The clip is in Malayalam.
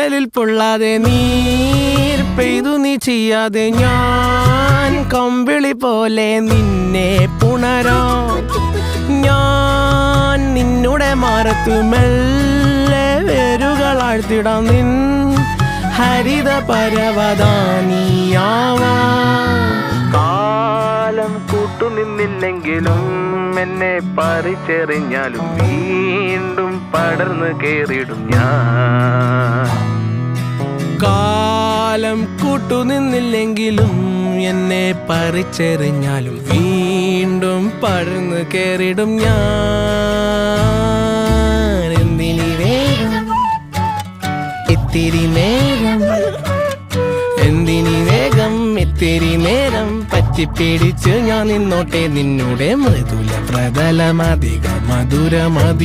കടലിൽ പൊള്ളാതെ നീർ പെയ്തു നീ ചെയ്യാതെ ഞാൻ കമ്പിളി പോലെ നിന്നെ പുണരാം. ഞാൻ നിന്നുടെ മാറത്തു മെല്ലെ വേരുകളാഴ്ത്തിടാം. നിൻ ഹരിത പരവതാനിയാവാം. കാലം കൂട്ടുനിന്നില്ലെങ്കിലും എന്നെ പറിച്ചെറിഞ്ഞാലും വീണ്ടും പടർന്നു കേറിടും ഞാൻ. കാലം കൂട്ടുനിന്നില്ലെങ്കിലും എന്നെ പറിച്ചെറിഞ്ഞാലും വീണ്ടും പടർന്നു കേറിടും ഞാൻ. എന്തിനി വേഗം ഇത്തിരി നേരം, എന്തിനി വേഗം ഇത്തിരി നേരം പറ്റിപ്പിടിച്ച് ഞാൻ നിന്നോട്ടെ നിന്നുടെ മൃദുല പ്രതലമധിക മധുരമതിമനോഹരം.